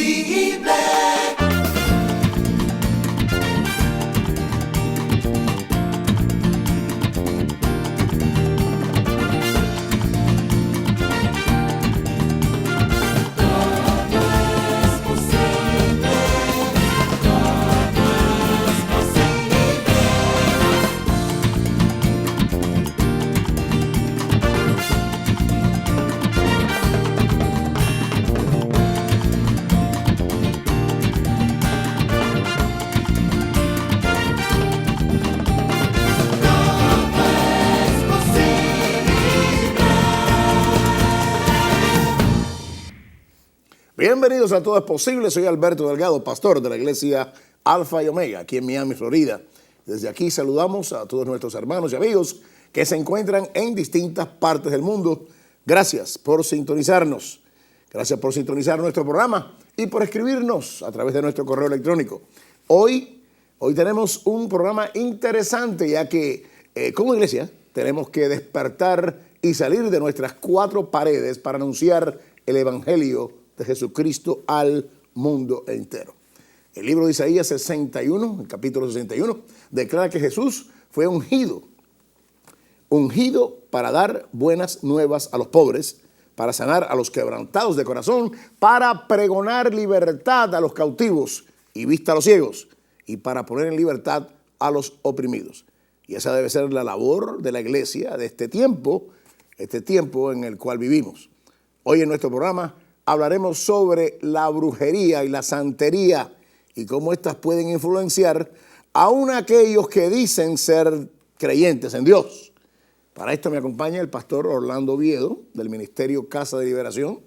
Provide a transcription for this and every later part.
Indivisible. Bienvenidos a Todo es Posible, soy Alberto Delgado, pastor de la iglesia Alfa y Omega, aquí en Miami, Florida. Desde aquí saludamos a todos nuestros hermanos y amigos que se encuentran en distintas partes del mundo. Gracias por sintonizarnos, gracias por sintonizar nuestro programa y por escribirnos a través de nuestro correo electrónico. Hoy tenemos un programa interesante, ya que como iglesia tenemos que despertar y salir de nuestras cuatro paredes para anunciar el evangelio de Jesucristo al mundo entero. El libro de Isaías 61, el capítulo 61, declara que Jesús fue ungido para dar buenas nuevas a los pobres, para sanar a los quebrantados de corazón, para pregonar libertad a los cautivos y vista a los ciegos, y para poner en libertad a los oprimidos. Y esa debe ser la labor de la iglesia de este tiempo en el cual vivimos. Hoy en nuestro programa hablaremos sobre la brujería y la santería y cómo éstas pueden influenciar aún a aquellos que dicen ser creyentes en Dios. Para esto me acompaña el pastor Orlando Oviedo del Ministerio Casa de Liberación.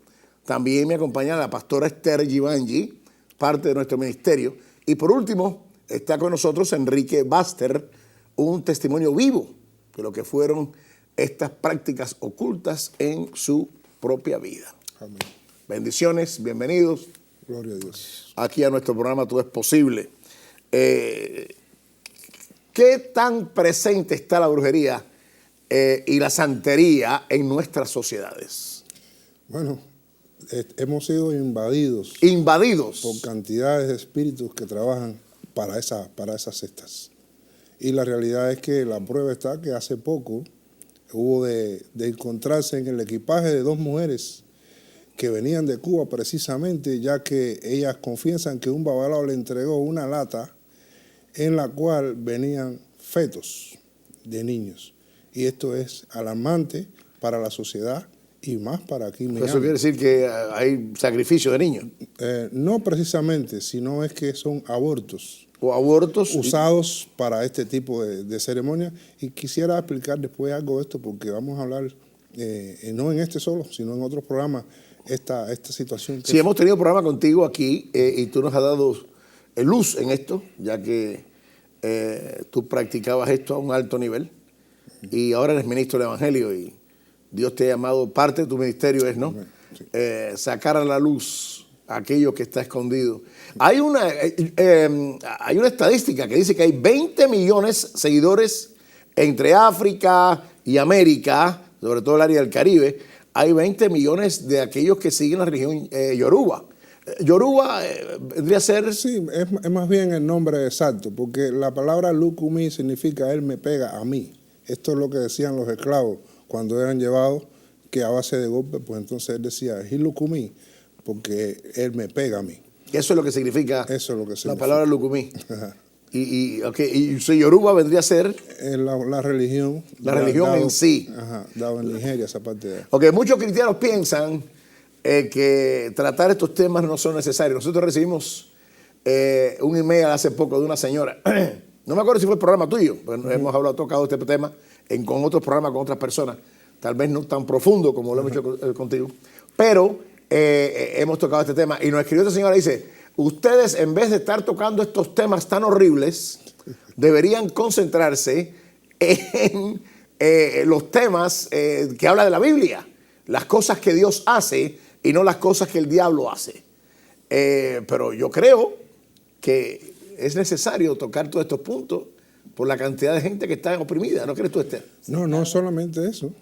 También me acompaña la pastora Esther Givangi, parte de nuestro ministerio. Y por último está con nosotros Enrique Baster, un testimonio vivo de lo que fueron estas prácticas ocultas en su propia vida. Amén. Bendiciones, bienvenidos. Gloria a Dios. Aquí a nuestro programa Todo es Posible. ¿Qué tan presente está la brujería y la santería en nuestras sociedades? Bueno, hemos sido invadidos por cantidades de espíritus que trabajan para esas sectas. Y la realidad es que la prueba está que hace poco hubo de encontrarse en el equipaje de dos mujeres que venían de Cuba precisamente, ya que ellas confiesan que un babalao le entregó una lata en la cual venían fetos de niños. Y esto es alarmante para la sociedad y más para aquí en Miami. ¿Eso quiere decir que hay sacrificio de niños? No precisamente, sino es que son abortos. ¿O abortos? Usados para este tipo de ceremonias. Y quisiera explicar después algo de esto, porque vamos a hablar, no en este solo, sino en otros programas, esta situación. Sí, hemos tenido programa contigo aquí y tú nos has dado luz en esto, ya que tú practicabas esto a un alto nivel y ahora eres ministro del Evangelio y Dios te ha llamado, parte de tu ministerio es, ¿no? Sí. Sacar a la luz aquello que está escondido. Hay una estadística que dice que hay 20 millones de seguidores entre África y América, sobre todo el área del Caribe. Hay 20 millones de aquellos que siguen la religión Yoruba. Yoruba vendría a ser... Sí, es más bien el nombre exacto, porque la palabra Lukumi significa él me pega a mí. Esto es lo que decían los esclavos cuando eran llevados, que a base de golpe, pues entonces él decía, he Lukumi, porque él me pega a mí. Eso es lo que significa, la palabra Lukumi. Y Yoruba vendría a ser... La religión. La religión en sí. Ajá, dado en Nigeria, esa parte de... Ok, muchos cristianos piensan que tratar estos temas no son necesarios. Nosotros recibimos un email hace poco de una señora. No me acuerdo si fue el programa tuyo, pero hemos tocado este tema con otros programas, con otras personas. Tal vez no tan profundo como lo hemos hecho contigo. Pero hemos tocado este tema. Y nos escribió esta señora y dice... Ustedes, en vez de estar tocando estos temas tan horribles, deberían concentrarse en los temas que habla de la Biblia, las cosas que Dios hace y no las cosas que el diablo hace. Pero yo creo que es necesario tocar todos estos puntos por la cantidad de gente que está oprimida. ¿No crees tú, Esther? No solamente eso.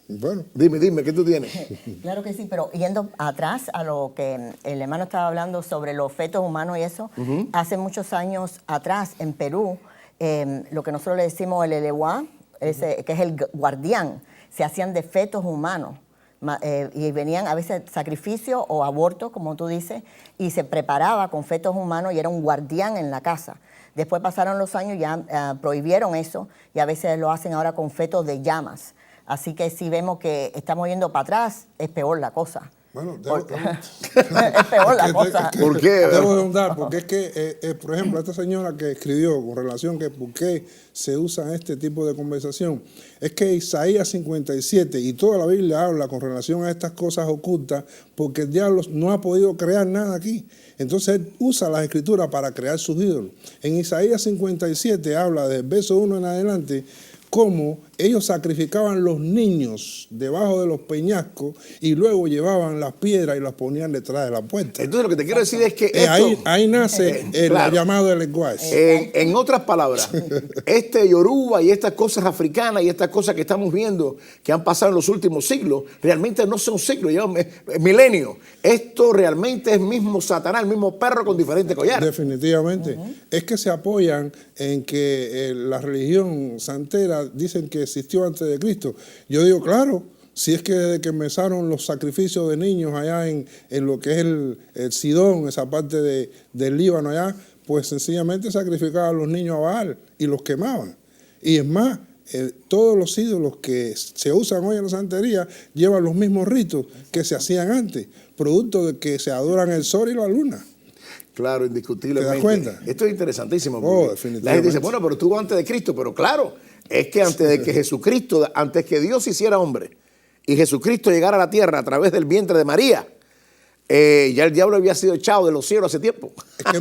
Bueno. Dime, ¿qué tú tienes? Claro que sí, pero yendo atrás a lo que el hermano estaba hablando sobre los fetos humanos y eso, hace muchos años atrás en Perú, lo que nosotros le decimos el eleguá, que es el guardián, se hacían de fetos humanos. Y venían a veces sacrificio o aborto, como tú dices, y se preparaba con fetos humanos y era un guardián en la casa. Después pasaron los años, ya prohibieron eso y a veces lo hacen ahora con fetos de llamas. Así que si vemos que estamos yendo para atrás, es peor la cosa. Bueno, es peor la cosa. ¿Por qué? Debo preguntar, porque es que, por ejemplo, esta señora que escribió con relación que por qué se usa este tipo de conversación, es que Isaías 57 y toda la Biblia habla con relación a estas cosas ocultas, porque el diablo no ha podido crear nada aquí. Entonces él usa las escrituras para crear sus ídolos. En Isaías 57 habla del verso 1 en adelante, cómo ellos sacrificaban los niños debajo de los peñascos y luego llevaban las piedras y las ponían detrás de la puerta. Entonces lo que te quiero decir es que ahí nace el llamado del lenguaje. En otras palabras, este Yoruba y estas cosas africanas y estas cosas que estamos viendo que han pasado en los últimos siglos, realmente no son siglos, llevan milenios. Esto realmente es mismo Satanás, el mismo perro con diferentes collares. Definitivamente. Es que se apoyan en que la religión santera dicen que existió antes de Cristo. Yo digo, claro, si es que desde que empezaron los sacrificios de niños allá en lo que es el Sidón, esa parte del Líbano allá, pues sencillamente sacrificaban a los niños a Baal y los quemaban. Y es más, todos los ídolos que se usan hoy en la santería llevan los mismos ritos que se hacían antes, producto de que se adoran el sol y la luna. Claro, indiscutiblemente. ¿Te das cuenta? Esto es interesantísimo. Definitivamente. La gente dice, bueno, pero estuvo antes de Cristo, pero claro, es que antes de que Jesucristo, antes que Dios hiciera hombre y Jesucristo llegara a la tierra a través del vientre de María, ya el diablo había sido echado de los cielos hace tiempo. Es que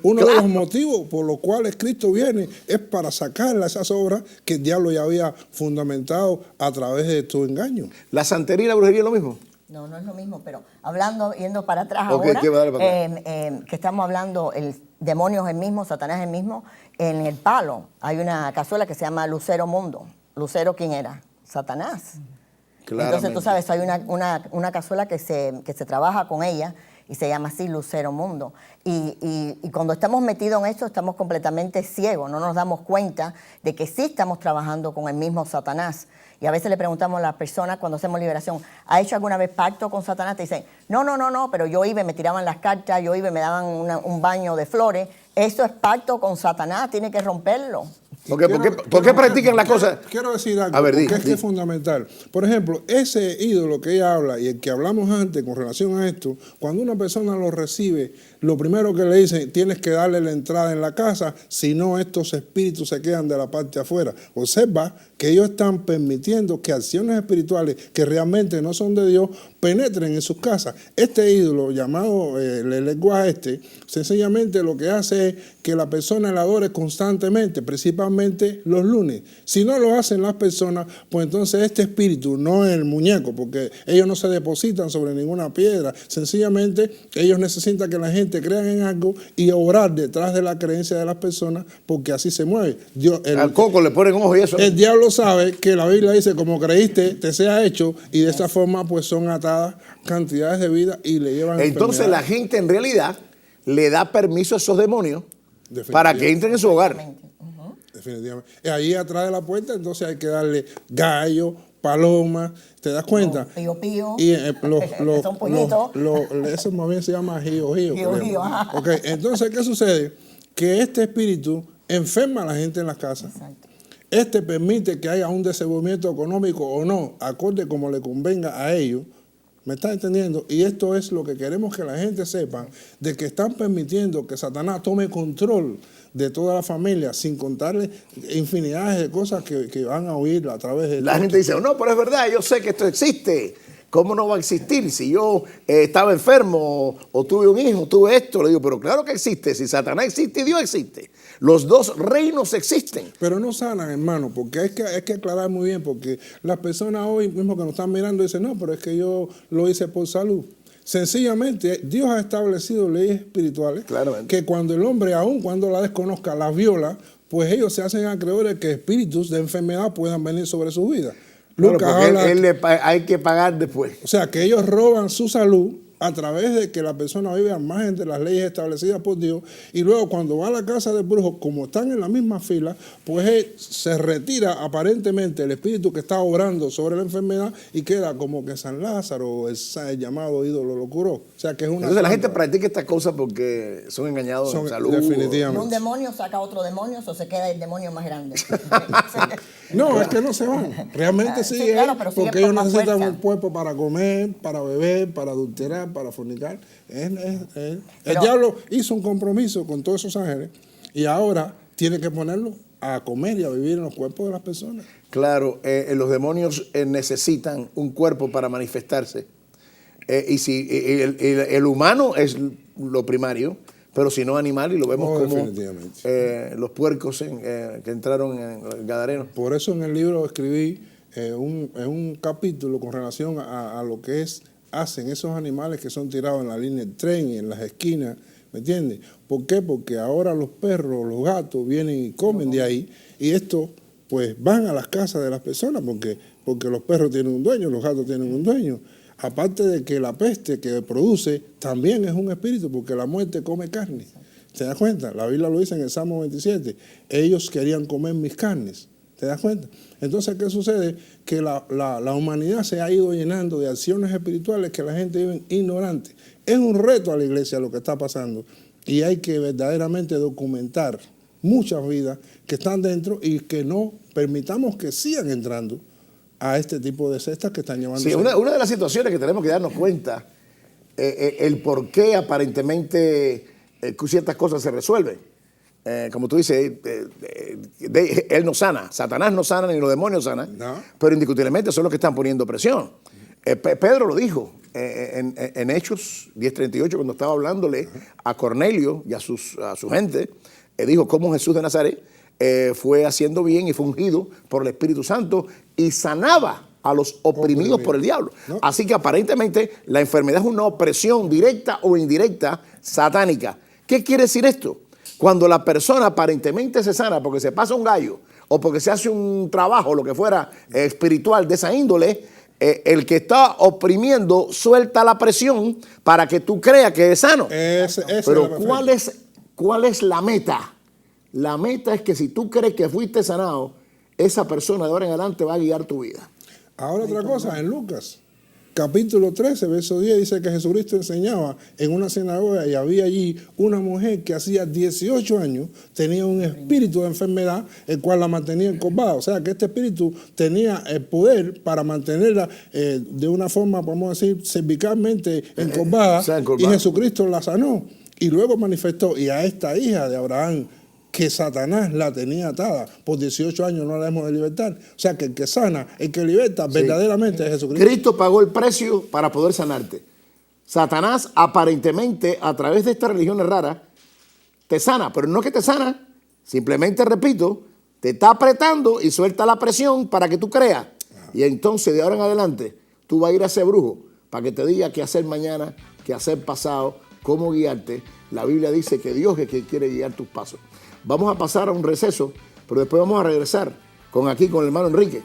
uno de los motivos por los cuales Cristo viene es para sacarle esas obras que el diablo ya había fundamentado a través de tu engaño. ¿La santería y la brujería es lo mismo? No, no es lo mismo, pero yendo para atrás Okay, ahora, para que estamos hablando, el demonio es el mismo, Satanás es el mismo. En el palo hay una cazuela que se llama Lucero Mundo. ¿Lucero quién era? Satanás. Claramente. Entonces, tú sabes, hay una cazuela que se trabaja con ella y se llama así Lucero Mundo. Y cuando estamos metidos en esto, estamos completamente ciegos, no nos damos cuenta de que sí estamos trabajando con el mismo Satanás. Y a veces le preguntamos a las personas cuando hacemos liberación, ¿ha hecho alguna vez pacto con Satanás? Te dicen, no, pero yo iba y me tiraban las cartas, yo iba y me daban un baño de flores. Eso es pacto con Satanás, tiene que romperlo. ¿Por qué practican la cosa? Quiero decir algo, a ver, porque es fundamental. Por ejemplo, ese ídolo que ella habla y el que hablamos antes con relación a esto, cuando una persona lo recibe, lo primero que le dicen, tienes que darle la entrada en la casa, si no estos espíritus se quedan de la parte afuera. Observa que ellos están permitiendo que acciones espirituales que realmente no son de Dios penetren en sus casas. Este ídolo llamado el lenguaje sencillamente lo que hace es que la persona la adore constantemente, principalmente los lunes. Si no lo hacen las personas, pues entonces este espíritu, no el muñeco, porque ellos no se depositan sobre ninguna piedra, sencillamente ellos necesitan que la gente crea en algo y orar detrás de la creencia de las personas, porque así se mueve. Al coco le ponen ojo y eso. El diablo sabe que la Biblia dice, como creíste, te sea hecho, y de esa forma pues son atadas cantidades de vida y le llevan entonces la gente en realidad le da permiso a esos demonios para que entren en su hogar. Definitivamente. Y ahí atrás de la puerta entonces hay que darle gallo, paloma, ¿te das cuenta? Pío. Y son pollitos. eso más bien se llama gío. Ajá. Ok, entonces, ¿qué sucede? Que este espíritu enferma a la gente en las casas. Exacto. Este permite que haya un desenvolvimiento económico o no, acorde como le convenga a ellos. ¿Me estás entendiendo? Y esto es lo que queremos que la gente sepa, de que están permitiendo que Satanás tome control de toda la familia, sin contarle infinidades de cosas que van a oír a través de... La gente dice, no, pero es verdad, yo sé que esto existe. ¿Cómo no va a existir? Si yo estaba enfermo o tuve un hijo, tuve esto, le digo, pero claro que existe. Si Satanás existe y Dios existe. Los dos reinos existen. Pero no sanan, hermano, porque hay que aclarar muy bien, porque las personas hoy mismo que nos están mirando dicen, no, pero es que yo lo hice por salud. Sencillamente, Dios ha establecido leyes espirituales que cuando el hombre, aun cuando la desconozca, las viola, pues ellos se hacen acreedores que espíritus de enfermedad puedan venir sobre su vida. Lucas habla, hay que pagar después. O sea, que ellos roban su salud a través de que la persona vive al margen de las leyes establecidas por Dios, y luego cuando va a la casa del brujo, como están en la misma fila, pues él se retira aparentemente el espíritu que está obrando sobre la enfermedad y queda como que San Lázaro, el llamado ídolo, lo curó. O sea, que es una... Entonces la gente practica estas cosas porque son engañados en salud. Definitivamente. Un demonio saca otro demonio o se queda el demonio más grande. No, es que no se van. Realmente sí, claro, pero porque ellos necesitan un cuerpo para comer, para beber, para adulterar, para fornicar. El diablo hizo un compromiso con todos esos ángeles y ahora tiene que ponerlo a comer y a vivir en los cuerpos de las personas. Claro, los demonios necesitan un cuerpo para manifestarse. Y si el humano es lo primario, pero si no animal, y lo vemos como los puercos que entraron en el Gadareno. Por eso en el libro escribí un capítulo con relación a lo que hacen esos animales que son tirados en la línea del tren y en las esquinas, ¿me entiendes? ¿Por qué? Porque ahora los perros, los gatos vienen y comen de ahí, y estos pues van a las casas de las personas porque los perros tienen un dueño, los gatos tienen un dueño. Aparte de que la peste que produce también es un espíritu, porque la muerte come carne. ¿Te das cuenta? La Biblia lo dice en el Salmo 27. Ellos querían comer mis carnes. ¿Te das cuenta? Entonces, ¿qué sucede? Que la humanidad se ha ido llenando de acciones espirituales que la gente vive ignorante. Es un reto a la iglesia lo que está pasando, y hay que verdaderamente documentar muchas vidas que están dentro y que no permitamos que sigan entrando a este tipo de cestas que están llevando. Sí, una de las situaciones que tenemos que darnos cuenta, el por qué aparentemente ciertas cosas se resuelven. Como tú dices, él no sana, Satanás no sana, ni los demonios sanan, no. Pero indiscutiblemente son los que están poniendo presión. Pedro lo dijo en Hechos 10:38, cuando estaba hablándole a Cornelio y a su gente, dijo cómo Jesús de Nazaret fue haciendo bien y fue ungido por el Espíritu Santo y sanaba a los oprimidos por el diablo. ¿No? Así que aparentemente la enfermedad es una opresión directa o indirecta satánica. ¿Qué quiere decir esto? Cuando la persona aparentemente se sana porque se pasa un gallo o porque se hace un trabajo, lo que fuera espiritual de esa índole, el que está oprimiendo suelta la presión para que tú creas que es sano. Pero ¿cuál es la meta? La meta es que si tú crees que fuiste sanado, esa persona de ahora en adelante va a guiar tu vida. Ahora otra cosa, en Lucas, capítulo 13, verso 10, dice que Jesucristo enseñaba en una sinagoga y había allí una mujer que hacía 18 años tenía un espíritu de enfermedad, el cual la mantenía encorvada. O sea, que este espíritu tenía el poder para mantenerla de una forma, podemos decir, cervicalmente encorvada, y Jesucristo la sanó. Y luego manifestó, y a esta hija de Abraham, que Satanás la tenía atada por 18 años, no la hemos de libertar. O sea, que el que sana, el que liberta verdaderamente es Jesucristo. Cristo pagó el precio para poder sanarte. Satanás aparentemente a través de estas religiones raras te sana, pero no que te sana, simplemente, repito, te está apretando y suelta la presión para que tú creas. Y entonces de ahora en adelante tú vas a ir a ese brujo para que te diga qué hacer mañana, qué hacer pasado, cómo guiarte. La Biblia dice que Dios es quien quiere guiar tus pasos. Vamos a pasar a un receso, pero después vamos a regresar con el hermano Enrique,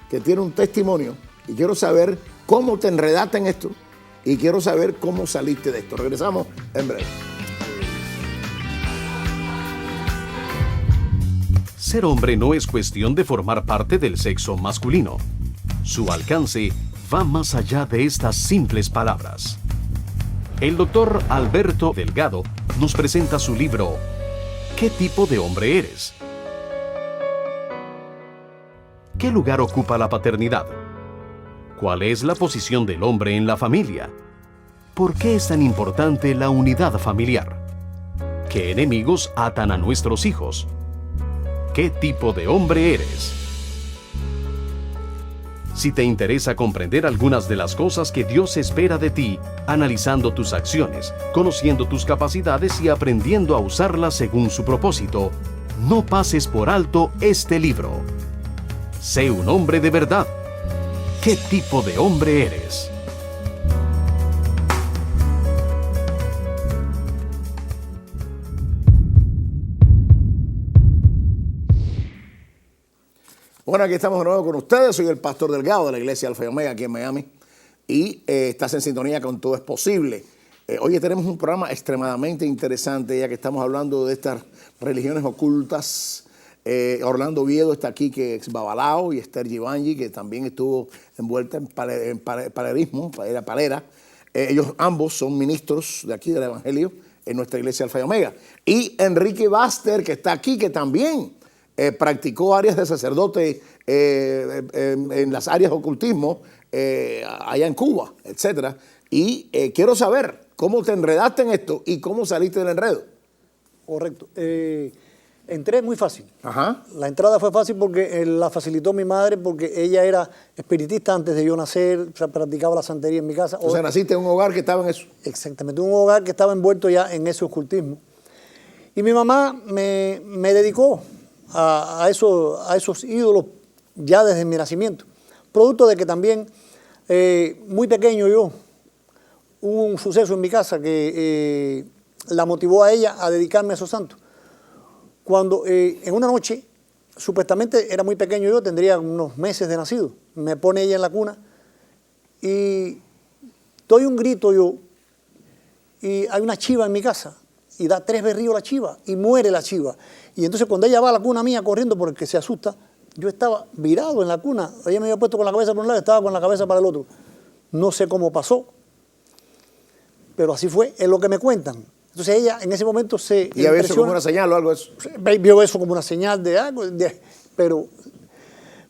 que tiene un testimonio, y quiero saber cómo te enredaste en esto y quiero saber cómo saliste de esto. Regresamos en breve. Ser hombre no es cuestión de formar parte del sexo masculino. Su alcance va más allá de estas simples palabras. El doctor Alberto Delgado nos presenta su libro ¿Qué tipo de hombre eres? ¿Qué lugar ocupa la paternidad? ¿Cuál es la posición del hombre en la familia? ¿Por qué es tan importante la unidad familiar? ¿Qué enemigos atan a nuestros hijos? ¿Qué tipo de hombre eres? Si te interesa comprender algunas de las cosas que Dios espera de ti, analizando tus acciones, conociendo tus capacidades y aprendiendo a usarlas según su propósito, no pases por alto este libro. Sé un hombre de verdad. ¿Qué tipo de hombre eres? Bueno, aquí estamos de nuevo con ustedes. Soy el pastor Delgado de la iglesia Alfa y Omega aquí en Miami. Y estás en sintonía con Todo es Posible. Hoy tenemos un programa extremadamente interesante, ya que estamos hablando de estas religiones ocultas. Orlando Oviedo está aquí, que es Babalao, y Esther Givanji, que también estuvo envuelta en palerismo, era palera. Ellos ambos son ministros de aquí del Evangelio en nuestra iglesia Alfa y Omega. Y Enrique Baster, que está aquí, que también practicó áreas de sacerdote en las áreas de ocultismo allá en Cuba, etc. Y quiero saber cómo te enredaste en esto y cómo saliste del enredo. Correcto. Entré muy fácil. Ajá. La entrada fue fácil porque la facilitó mi madre, porque ella era espiritista antes de yo nacer, o sea, practicaba la santería en mi casa. O sea, naciste en un hogar que estaba en eso. Exactamente, un hogar que estaba envuelto ya en ese ocultismo. Y mi mamá me dedicó a esos ídolos ya desde mi nacimiento. Producto de que también, muy pequeño yo, hubo un suceso en mi casa que la motivó a ella a dedicarme a esos santos. Cuando en una noche, supuestamente era muy pequeño yo, tendría unos meses de nacido, me pone ella en la cuna y doy un grito yo, y hay una chiva en mi casa, y da 3 berríos la chiva, y muere la chiva. Y entonces cuando ella va a la cuna mía corriendo porque se asusta, yo estaba virado en la cuna, ella me había puesto con la cabeza por un lado, estaba con la cabeza para el otro. No sé cómo pasó, pero así fue, es lo que me cuentan. Entonces ella en ese momento se ¿Y había eso como una señal o algo de eso? Vio eso como una señal de algo, pero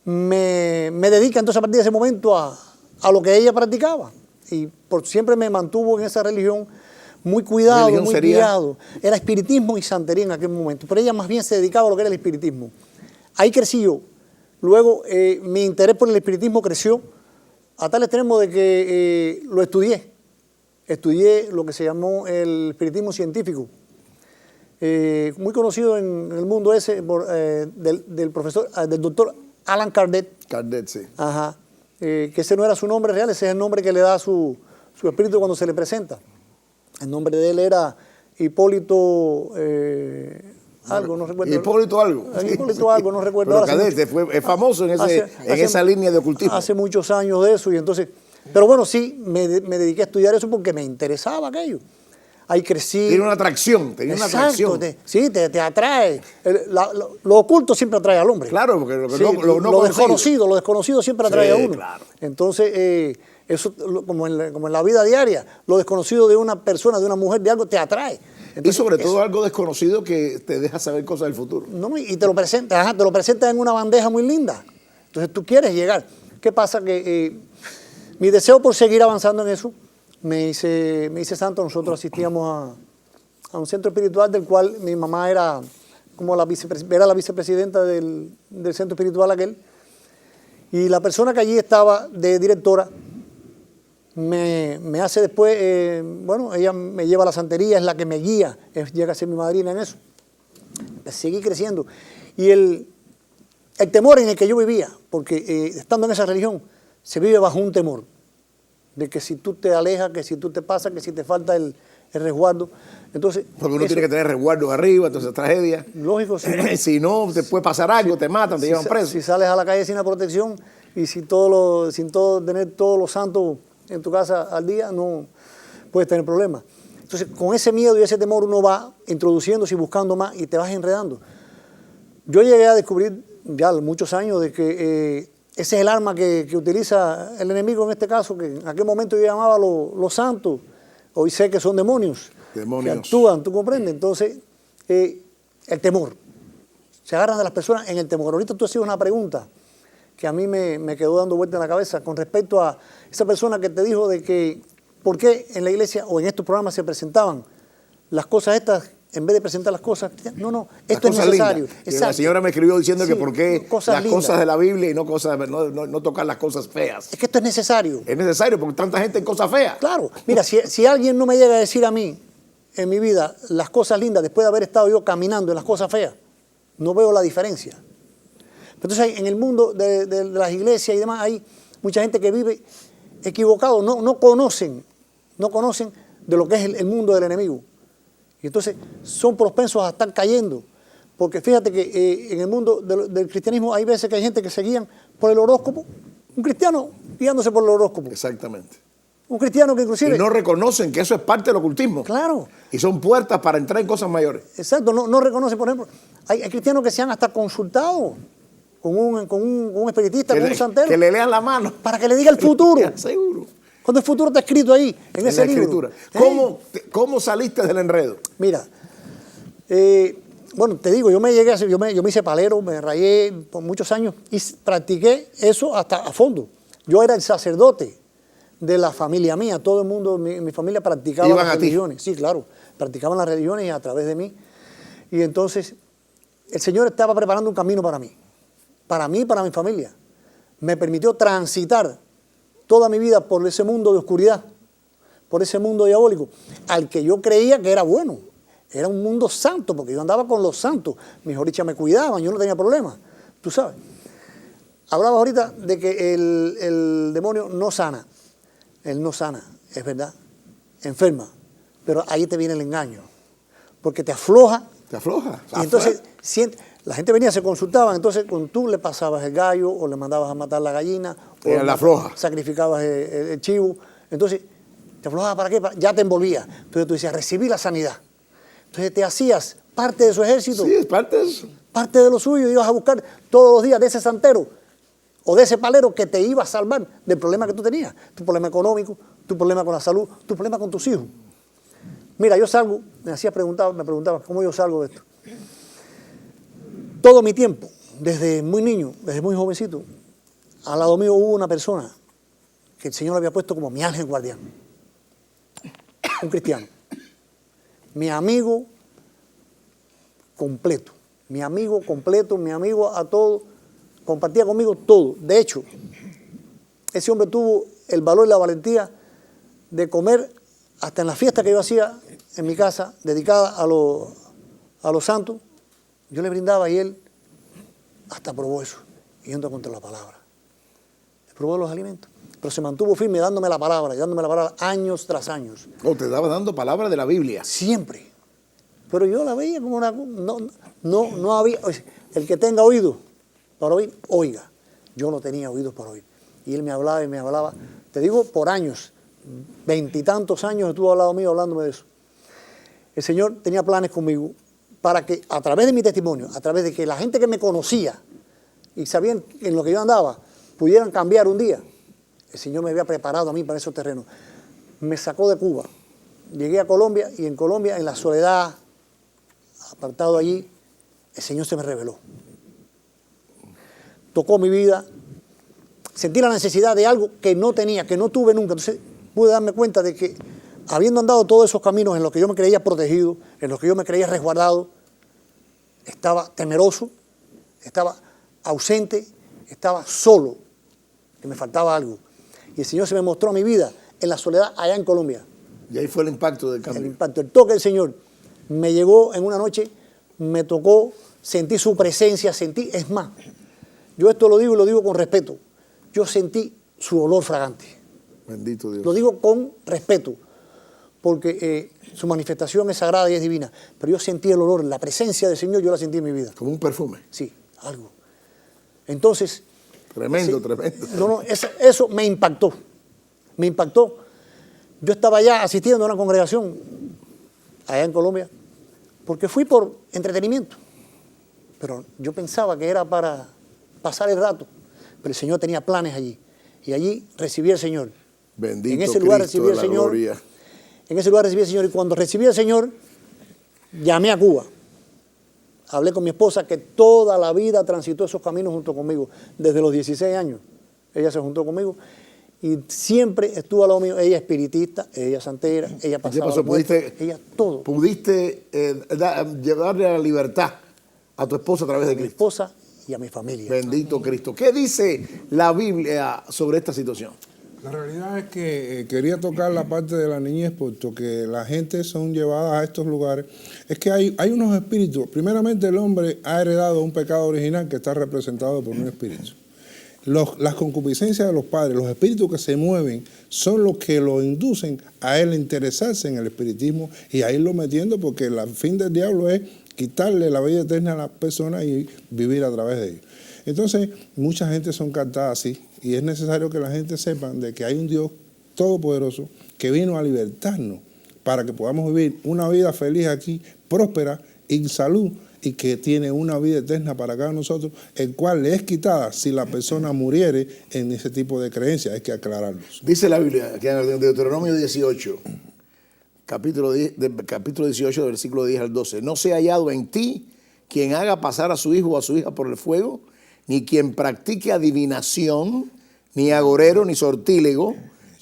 me dedica entonces a partir de ese momento a lo que ella practicaba. Y siempre me mantuvo en esa religión muy cuidado, muy guiado. Era espiritismo y santería en aquel momento, pero ella más bien se dedicaba a lo que era el espiritismo. Ahí crecí yo. Luego mi interés por el espiritismo creció a tal extremo de que lo estudié. Estudié lo que se llamó el espiritismo científico, muy conocido en el mundo ese del doctor Alan Kardec. Kardec, sí. Ajá. Que ese no era su nombre real, ese es el nombre que le da su espíritu cuando se le presenta. El nombre de él era Hipólito algo, no recuerdo. Hipólito algo. Hipólito algo, no recuerdo. Pero Kardec es famoso en esa línea de ocultismo. Hace muchos años de eso, y entonces... Pero bueno, sí, me dediqué a estudiar eso porque me interesaba aquello. Ahí crecí. Tiene una atracción, tenía una atracción. Te atrae. Lo oculto siempre atrae al hombre. Claro, porque lo desconocido siempre atrae a uno. Claro. Entonces, eso como en la vida diaria, lo desconocido de una persona, de una mujer, de algo, te atrae. Entonces, y sobre todo algo desconocido que te deja saber cosas del futuro. No, y te lo presenta en una bandeja muy linda. Entonces tú quieres llegar. ¿Qué pasa? Que mi deseo por seguir avanzando en eso me hice santo. Nosotros asistíamos a un centro espiritual del cual mi mamá era como la vicepresidenta del centro espiritual aquel. Y la persona que allí estaba de directora me hace después, bueno, ella me lleva a la santería, es la que me guía, llega a ser mi madrina en eso. Seguí creciendo. Y el temor en el que yo vivía, porque estando en esa religión, se vive bajo un temor de que si tú te alejas, que si tú te pasas, que si te falta el resguardo. Entonces, porque uno tiene que tener resguardo arriba, entonces tragedia. Lógico, si no, te puede pasar algo, te matan, te llevan preso. Si sales a la calle sin la protección y sin tener todos los santos en tu casa al día, no puedes tener problemas. Entonces, con ese miedo y ese temor uno va introduciéndose y buscando más y te vas enredando. Yo llegué a descubrir ya muchos años de que ese es el arma que utiliza el enemigo en este caso, que en aquel momento yo llamaba los santos, hoy sé que son demonios. Que actúan, ¿tú comprendes? Entonces, el temor. Se agarran de las personas en el temor. Ahorita tú hacías una pregunta que a mí me quedó dando vuelta en la cabeza con respecto a esa persona que te dijo de que por qué en la iglesia o en estos programas se presentaban las cosas estas. En vez de presentar las cosas, no, esto es necesario. La señora me escribió diciendo que por qué las cosas de la Biblia y no tocar las cosas feas. Es que esto es necesario. Es necesario porque tanta gente en cosas feas. Claro. Mira, si alguien no me llega a decir a mí en mi vida las cosas lindas después de haber estado yo caminando en las cosas feas, no veo la diferencia. Entonces, en el mundo de las iglesias y demás, hay mucha gente que vive equivocado, no conocen de lo que es el mundo del enemigo. Y entonces son propensos a estar cayendo Porque fíjate que en el mundo del cristianismo hay veces que hay gente que se guían por el horóscopo. Un cristiano guiándose por el horóscopo. Exactamente. Un cristiano que inclusive... Y no reconocen que eso es parte del ocultismo. Claro. Y son puertas para entrar en cosas mayores. Exacto, no reconocen, por ejemplo, hay cristianos que se han hasta consultado con un espiritista, con un santero. Que le lean la mano. Para que le diga el futuro. Seguro. Cuando el futuro está escrito ahí, en ese libro. ¿Cómo saliste del enredo? Mira, bueno, te digo, yo me hice palero, me rayé por muchos años y practiqué eso hasta a fondo. Yo era el sacerdote de la familia mía, todo el mundo, mi familia practicaba las religiones. Sí, claro, practicaban las religiones a través de mí. Y entonces, el Señor estaba preparando un camino para mí y para mi familia. Me permitió transitar toda mi vida por ese mundo de oscuridad, por ese mundo diabólico, al que yo creía que era bueno. Era un mundo santo, porque yo andaba con los santos. Mis orichas me cuidaban, yo no tenía problemas. Tú sabes. Hablabas ahorita de que el demonio no sana. Él no sana, es verdad. Enferma. Pero ahí te viene el engaño. Porque te afloja. Te afloja. Y entonces la gente venía, se consultaba. Entonces, cuando tú le pasabas el gallo o le mandabas a matar la gallina, o la afloja. Sacrificabas el chivo. Entonces, te aflojaba para qué? Ya te envolvía. Entonces tú decías, recibí la sanidad. Entonces te hacías parte de su ejército. Sí, es parte de eso. Parte de lo suyo. Ibas a buscar todos los días de ese santero o de ese palero que te iba a salvar del problema que tú tenías. Tu problema económico, tu problema con la salud, tu problema con tus hijos. Mira, yo salgo, me preguntaba, ¿cómo yo salgo de esto? Todo mi tiempo, desde muy niño, desde muy jovencito, al lado mío hubo una persona que el Señor había puesto como mi ángel guardián. Un cristiano. Mi amigo completo, mi amigo a todo, compartía conmigo todo. De hecho, ese hombre tuvo el valor y la valentía de comer hasta en la fiesta que yo hacía en mi casa, dedicada a los santos. Yo le brindaba y él hasta probó eso, yendo contra la palabra. Probó los alimentos. Pero se mantuvo firme dándome la palabra años tras años. Te daba dando palabra de la Biblia. Siempre. Pero yo la veía como una... No había... El que tenga oído para oír, oiga. Yo no tenía oídos para oír. Y él me hablaba y me hablaba. Te digo, por años. 20 y tantos años estuvo al lado mío hablándome de eso. El Señor tenía planes conmigo para que a través de mi testimonio, a través de que la gente que me conocía y sabían en lo que yo andaba, pudieran cambiar un día. El Señor me había preparado a mí para esos terrenos. Me sacó de Cuba. Llegué a Colombia y en Colombia, en la soledad, apartado allí, el Señor se me reveló. Tocó mi vida. Sentí la necesidad de algo que no tenía, que no tuve nunca. Entonces pude darme cuenta de que, habiendo andado todos esos caminos en los que yo me creía protegido, en los que yo me creía resguardado, estaba temeroso, estaba ausente, estaba solo, que me faltaba algo. Y el Señor se me mostró a mi vida en la soledad allá en Colombia. Y ahí fue el impacto del cambio. El impacto, el toque del Señor. Me llegó en una noche, me tocó, sentí su presencia, es más, yo esto lo digo y lo digo con respeto. Yo sentí su olor fragante. Bendito Dios. Lo digo con respeto, porque su manifestación es sagrada y es divina. Pero yo sentí el olor, la presencia del Señor, yo la sentí en mi vida. Como un perfume. Sí, algo. Entonces... Tremendo, sí, tremendo. Eso me impactó. Me impactó. Yo estaba allá asistiendo a una congregación allá en Colombia, porque fui por entretenimiento. Pero yo pensaba que era para pasar el rato. Pero el Señor tenía planes allí. Y allí recibí al Señor. Bendito en ese lugar Cristo recibí al Señor. Gloria. En ese lugar recibí al Señor. Y cuando recibí al Señor, llamé a Cuba. Hablé con mi esposa que toda la vida transitó esos caminos junto conmigo. Desde los 16 años. Ella se juntó conmigo. Y siempre estuvo al lado mío. Ella espiritista, ella santera, ella pasaba. Ella todo. ¿Pudiste llevarle a la libertad a tu esposa a través de Cristo? A mi esposa y a mi familia. Bendito Cristo. ¿Qué dice la Biblia sobre esta situación? La realidad es que quería tocar la parte de la niñez, porque la gente son llevadas a estos lugares. Es que hay unos espíritus. Primeramente, el hombre ha heredado un pecado original que está representado por un espíritu. Las concupiscencias de los padres, los espíritus que se mueven, son los que lo inducen a él a interesarse en el espiritismo y a irlo metiendo, porque el fin del diablo es quitarle la vida eterna a la persona y vivir a través de ellos. Entonces, mucha gente son captadas así, y es necesario que la gente sepa de que hay un Dios todopoderoso que vino a libertarnos para que podamos vivir una vida feliz aquí, próspera, en salud, y que tiene una vida eterna para cada uno de nosotros, el cual le es quitada si la persona muriere en ese tipo de creencias. Hay que aclararlos. Dice la Biblia, que en Deuteronomio 18, capítulo 18, versículo 10 al 12, no sea hallado en ti quien haga pasar a su hijo o a su hija por el fuego, ni quien practique adivinación, ni agorero, ni sortílego,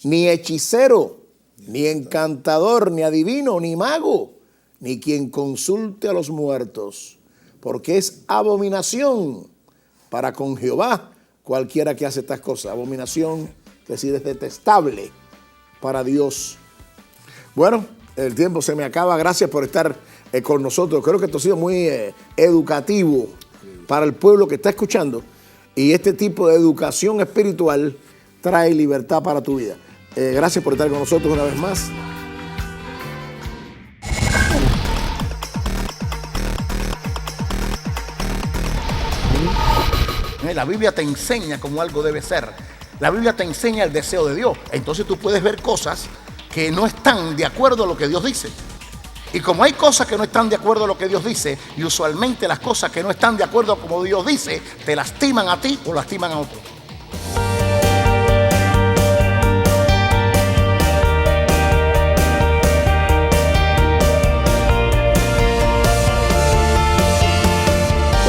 ni hechicero, ni encantador, ni adivino, ni mago, ni quien consulte a los muertos, porque es abominación para con Jehová cualquiera que hace estas cosas. Abominación, es decir, es detestable para Dios. Bueno, el tiempo se me acaba. Gracias por estar con nosotros. Creo que esto ha sido muy educativo para el pueblo que está escuchando, y este tipo de educación espiritual trae libertad para tu vida. Gracias por estar con nosotros una vez más. La Biblia te enseña cómo algo debe ser. La Biblia te enseña el deseo de Dios. Entonces tú puedes ver cosas que no están de acuerdo a lo que Dios dice. Y como hay cosas que no están de acuerdo a lo que Dios dice, y usualmente las cosas que no están de acuerdo a como Dios dice, te lastiman a ti o lastiman a otros.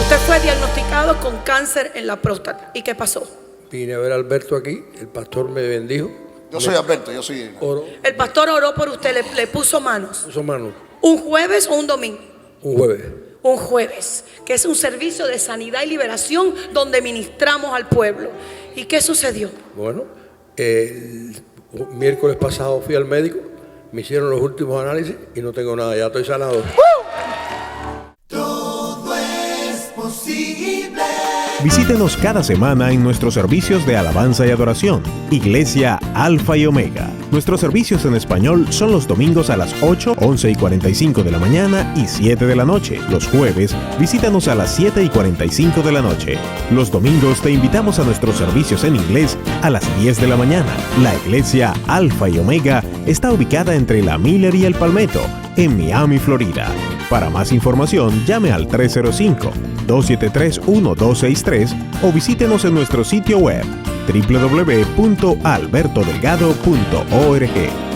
Usted fue diagnosticado con cáncer en la próstata. ¿Y qué pasó? Vine a ver a Alberto aquí, el pastor me bendijo. Yo soy Alberto, yo soy... Oro, El pastor oró por usted, le puso manos. puso mano, ¿Un jueves o un domingo? un jueves. Un jueves, que es un servicio de sanidad y liberación donde ministramos al pueblo. ¿Y qué sucedió? Bueno, el miércoles pasado fui al médico, me hicieron los últimos análisis y no tengo nada, ya estoy sanado. Visítenos cada semana en nuestros servicios de alabanza y adoración. Iglesia Alfa y Omega. Nuestros servicios en español son los domingos a las 8, 11 y 45 de la mañana y 7 de la noche. Los jueves, visítanos a las 7 y 45 de la noche. Los domingos te invitamos a nuestros servicios en inglés a las 10 de la mañana. La Iglesia Alfa y Omega está ubicada entre la Miller y el Palmetto, en Miami, Florida. Para más información, llame al 305-273-1263 o visítenos en nuestro sitio web www.albertodelgado.org.